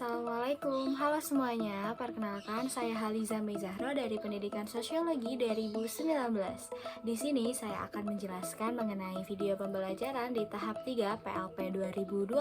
Assalamualaikum, halo semuanya. Perkenalkan, saya Haliza Mezahro dari Pendidikan Sosiologi 2019. Di sini saya akan menjelaskan mengenai video pembelajaran di tahap 3 PLP 2022.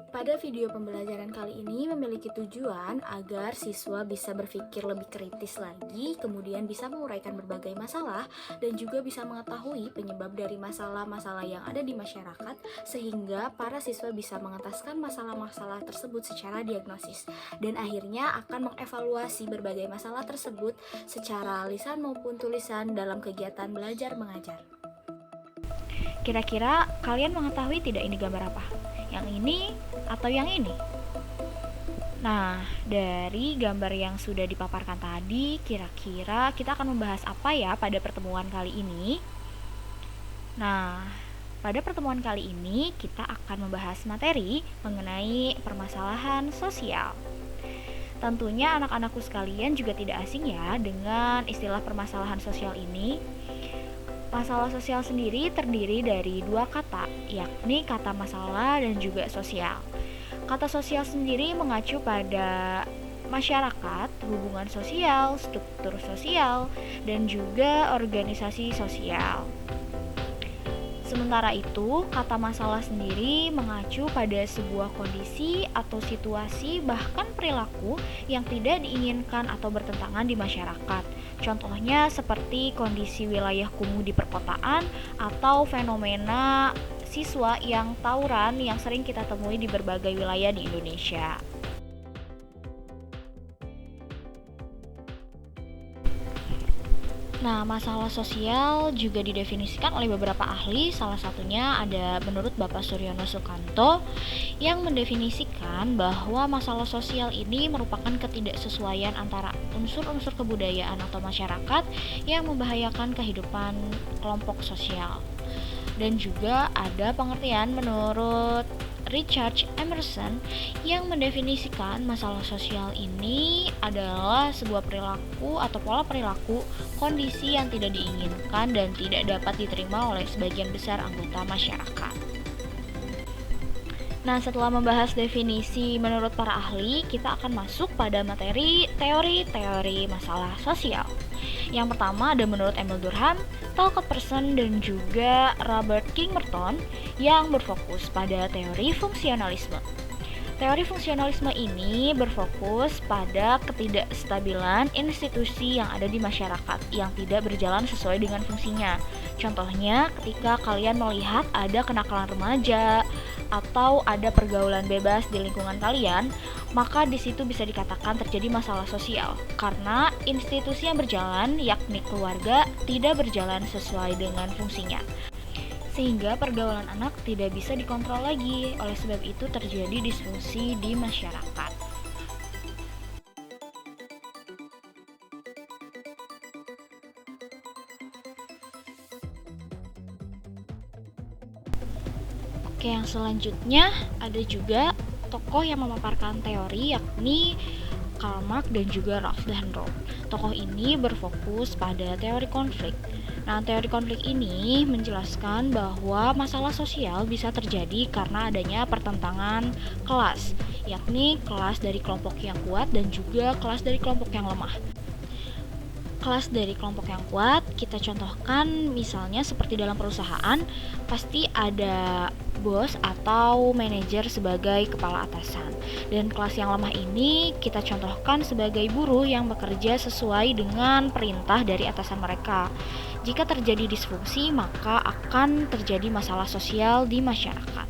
Pada video pembelajaran kali ini memiliki tujuan agar siswa bisa berpikir lebih kritis lagi, kemudian bisa menguraikan berbagai masalah, dan juga bisa mengetahui penyebab dari masalah-masalah yang ada di masyarakat, sehingga para siswa bisa mengentaskan masalah-masalah tersebut secara diagnosis, dan akhirnya akan mengevaluasi berbagai masalah tersebut secara lisan maupun tulisan dalam kegiatan belajar mengajar. Kira-kira kalian mengetahui tidak ini gambar apa? Yang ini atau yang ini? Nah, dari gambar yang sudah dipaparkan tadi, kira-kira kita akan membahas apa ya pada pertemuan kali ini? Nah, pada pertemuan kali ini kita akan membahas materi mengenai permasalahan sosial. Tentunya anak-anakku sekalian juga tidak asing ya dengan istilah permasalahan sosial ini. Masalah sosial sendiri terdiri dari dua kata, yakni kata masalah dan juga sosial. Kata sosial sendiri mengacu pada masyarakat, hubungan sosial, struktur sosial, dan juga organisasi sosial. Sementara itu, kata masalah sendiri mengacu pada sebuah kondisi atau situasi bahkan perilaku yang tidak diinginkan atau bertentangan di masyarakat. Contohnya seperti kondisi wilayah kumuh di perkotaan atau fenomena siswa yang tawuran yang sering kita temui di berbagai wilayah di Indonesia. Nah, masalah sosial juga didefinisikan oleh beberapa ahli, salah satunya ada menurut Bapak Suryono Sukanto yang mendefinisikan bahwa masalah sosial ini merupakan ketidaksesuaian antara unsur-unsur kebudayaan atau masyarakat yang membahayakan kehidupan kelompok sosial. Dan juga ada pengertian menurut Richard Emerson yang mendefinisikan masalah sosial ini adalah sebuah perilaku atau pola perilaku kondisi yang tidak diinginkan dan tidak dapat diterima oleh sebagian besar anggota masyarakat. Nah, setelah membahas definisi menurut para ahli, kita akan masuk pada materi teori-teori masalah sosial. Yang pertama ada menurut Emil Durkheim, Talcott Pearson, dan juga Robert Kingsmerton yang berfokus pada teori fungsionalisme. Teori fungsionalisme ini berfokus pada ketidakstabilan institusi yang ada di masyarakat yang tidak berjalan sesuai dengan fungsinya. Contohnya, ketika kalian melihat ada kenakalan remaja atau ada pergaulan bebas di lingkungan kalian, maka di situ bisa dikatakan terjadi masalah sosial karena institusi yang berjalan, yakni keluarga, tidak berjalan sesuai dengan fungsinya. Sehingga pergaulan anak tidak bisa dikontrol lagi, oleh sebab itu terjadi disfungsi di masyarakat. Oke, yang selanjutnya ada juga tokoh yang memaparkan teori yakni Karl Marx dan juga Ralph Dahrendorf. Tokoh ini berfokus pada teori konflik. Nah, teori konflik ini menjelaskan bahwa masalah sosial bisa terjadi karena adanya pertentangan kelas, yakni kelas dari kelompok yang kuat dan juga kelas dari kelompok yang lemah. Kelas dari kelompok yang kuat kita contohkan misalnya seperti dalam perusahaan, pasti ada bos atau manajer sebagai kepala atasan. Dan kelas yang lemah ini kita contohkan sebagai buruh yang bekerja sesuai dengan perintah dari atasan mereka. Jika terjadi disfungsi, maka akan terjadi masalah sosial di masyarakat.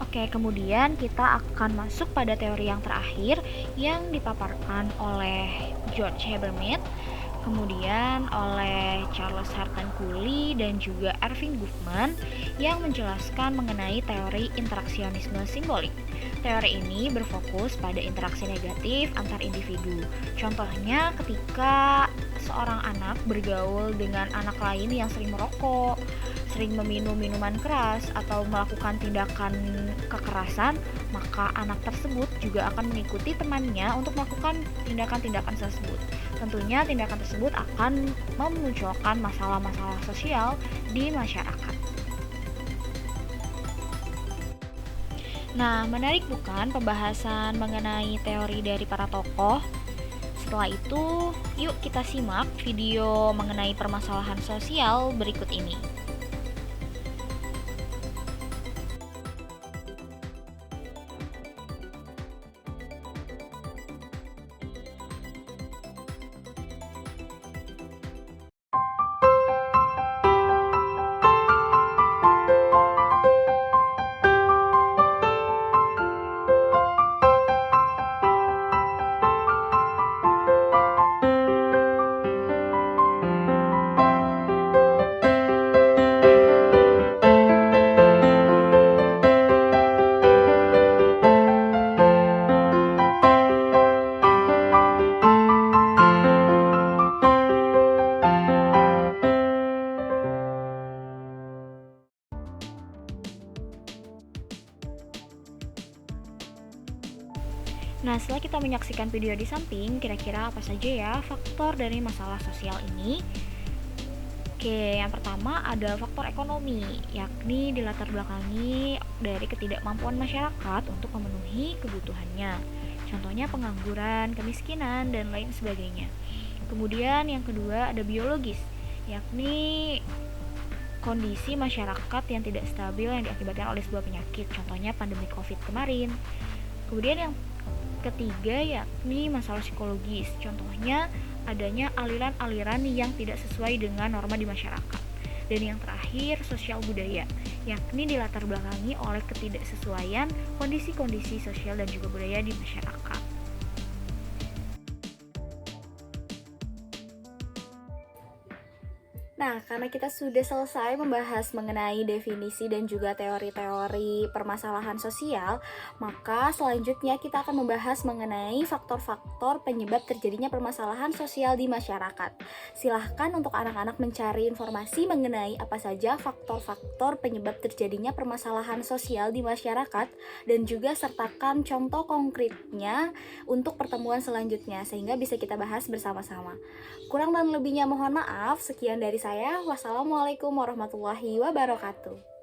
Oke, kemudian kita akan masuk pada teori yang terakhir yang dipaparkan oleh George Habermas, kemudian oleh Charles Hartan Cooley dan juga Erving Goffman yang menjelaskan mengenai teori interaksionisme simbolik. Teori ini berfokus pada interaksi negatif antar individu. Contohnya ketika seorang anak bergaul dengan anak lain yang sering merokok, sering meminum minuman keras, atau melakukan tindakan kekerasan, maka anak tersebut juga akan mengikuti temannya untuk melakukan tindakan-tindakan tersebut. Tentunya tindakan tersebut akan memunculkan masalah-masalah sosial di masyarakat. Nah, menarik bukan pembahasan mengenai teori dari para tokoh? Setelah itu, yuk kita simak video mengenai permasalahan sosial berikut ini. Nah, setelah kita menyaksikan video di samping, kira-kira apa saja ya faktor dari masalah sosial ini? Oke, yang pertama ada faktor ekonomi, yakni dilatar belakangi dari ketidakmampuan masyarakat untuk memenuhi kebutuhannya. Contohnya pengangguran, kemiskinan, dan lain sebagainya. Kemudian yang kedua ada biologis, yakni kondisi masyarakat yang tidak stabil yang diakibatkan oleh sebuah penyakit, contohnya pandemi COVID kemarin. Kemudian yang ketiga yakni masalah psikologis, contohnya adanya aliran-aliran yang tidak sesuai dengan norma di masyarakat. Dan yang terakhir sosial budaya, yakni dilatar belakangi oleh ketidaksesuaian kondisi-kondisi sosial dan juga budaya di masyarakat. Nah, karena kita sudah selesai membahas mengenai definisi dan juga teori-teori permasalahan sosial, maka selanjutnya kita akan membahas mengenai faktor-faktor penyebab terjadinya permasalahan sosial di masyarakat. Silahkan untuk anak-anak mencari informasi mengenai apa saja faktor-faktor penyebab terjadinya permasalahan sosial di masyarakat dan juga sertakan contoh konkretnya untuk pertemuan selanjutnya sehingga bisa kita bahas bersama-sama. Kurang dan lebihnya mohon maaf. Sekian dari saya. Wassalamualaikum warahmatullahi wabarakatuh.